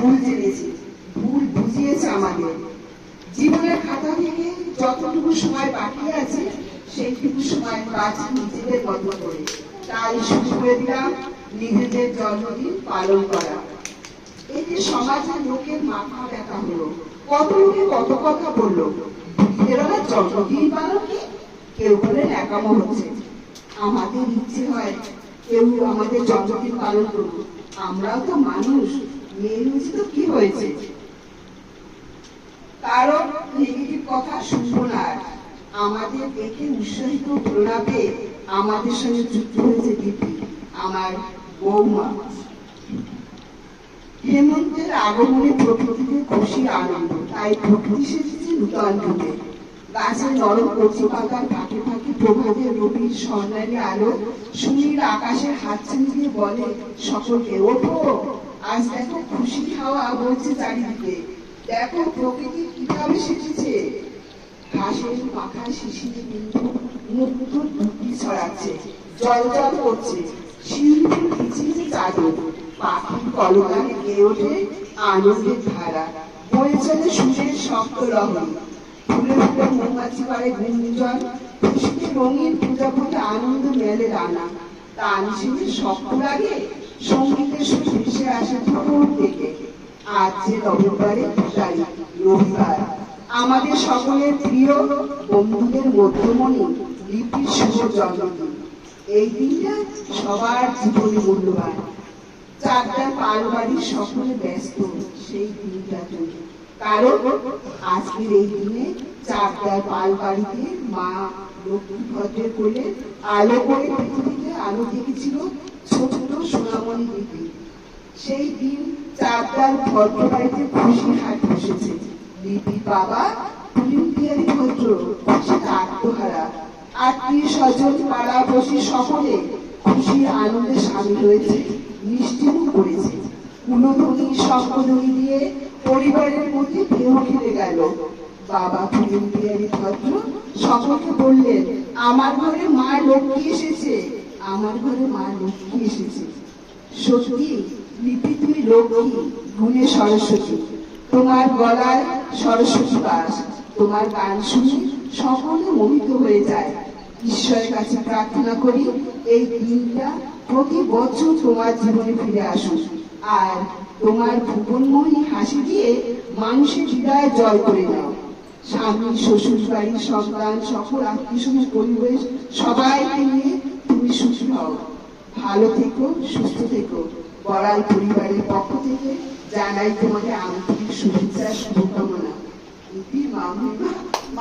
ভুল জেনেছি, ভুল বুঝিয়েছে আমাদের। জীবনের খাতা থেকে যতটুকু সময় বাকি আছে সেইটুকু সময় বাঁচি নিজেদের মতো করে। তাই শুরু করে দিলাম নিজেদের জন্মদিন পালন করা। এতে সমাজের লোকের মাথা ব্যথা হলো, কত লোকে কত কথা বললো। বুড়িদেরও জন্মদিন পালন কি? কেউ বলে ন্যাকামো হচ্ছে। আমাদের ইচ্ছে হয় কেউ আমাদের জন্মদিন পালন করুক, আমরাও তো মানুষ, মেয়ে হয়েছে তো কি হয়েছে। কারণ নেগেটিভ কথা শুনবো না। আমাদের দেখে উৎসাহিত প্রেরণা পেয়ে আমাদের সঙ্গে যুক্ত হয়েছে দিদি, আমার বৌমা। হেমন্তের আগমনে প্রকৃতিতে খুশি আনন্দ, তাই প্রকৃতি সেজেছে নূতন রূপে। গাছের নরম কচি পাতার ফাঁকে ফাঁকে প্রভাতের রবির স্বর্ণালী আলো সুনীল আকাশের হাতছানি দিয়ে বলে সকলকে, ওঠো, আজ দেখো খুশি হাওয়া বইছে চারিদিকে, দেখো প্রকৃতি কিভাবে সেজেছে। ঘাসের পাখায় শিশির বিন্দু মুগ্ধ বুদ্ধি ছড়াচ্ছে, জল জল করছে, শিউলি ভিজিয়েছে চাদর, পাখির কলকানে গেয়ে ওঠে আনন্দের ধারা, বয়ে চলে সুরের শব্দ লহরী। ফুলে ফুলে মৌমাছি পাড়ে গুঞ্জন, খুশিতে রঙিন পূজা ফুটে আনন্দ মেলে রানা। তান শিবে শব্দ লাগে, সঙ্গীতের সুর ভেসে আসে ভোর থেকে। আজ যে নভেম্বরের 2 তারিখ, রবিবার, আমাদের সকলের প্রিয় বন্ধুদের মধ্যমণি লিপির শুভ জন্মদিন। এই দিনটা সবার জীবনে মূল্যবান। চাকদা পালবাড়ির সকলে ব্যস্ত সেই দিনটার জন্য, কারণ আজকের এই দিনে চাকদার পালবাড়িতে মা লক্ষ্মী ভদ্রের কোলে আলো করে পৃথিবীতে আলো দেখেছিল ছোট সোনামণি দিদি। সেই দিন চাকদার ভদ্রবাড়িতে খুশি হাট বসেছে। লিপির বাবা পুলিশিয়ারি ভদ্র খুশিতে আত্মহারা, আত্মীয় স্বজন পাড়াপড়শি সকলে খুশির আনন্দে সামিল হয়েছে, মিষ্টিমুখ করেছে। কুলধ্বনি শঙ্খধ্বনি দিয়ে পরিবারের মধ্যে ঢেউ খেলে গেল। বাবা পুলিশিয়ারি ভদ্র সকলকে বললেন, আমার ঘরে মা লক্ষ্মী এসেছে, আমার ঘরে মা লক্ষ্মী এসেছে। সত্যি লিপি, তুমি লক্ষ্মী, গুণে সরস্বতী, তোমার গলায় সরস্বতী বাস, তোমার গান শুনে সকলে মোহিত হয়ে যায়। ঈশ্বরের কাছে প্রার্থনা করি এই দিনটা প্রতি বছর তোমার জীবনে ফিরে আসুক, আর তোমার ভুবনময়ী হাসি দিয়ে মানুষের হৃদয় জয় করে দাও। স্বামী, শ্বশুর বাড়ির সন্তান, সকল আত্মীয় পরিবেশ সবাইকে নিয়ে তুমি সুখী হও, ভালো থেকো, সুস্থ থেকো। বড়াল পরিবারের পক্ষ থেকে জানাই তোমাকে আন্তরিক শুভেচ্ছা, শুভকামনা।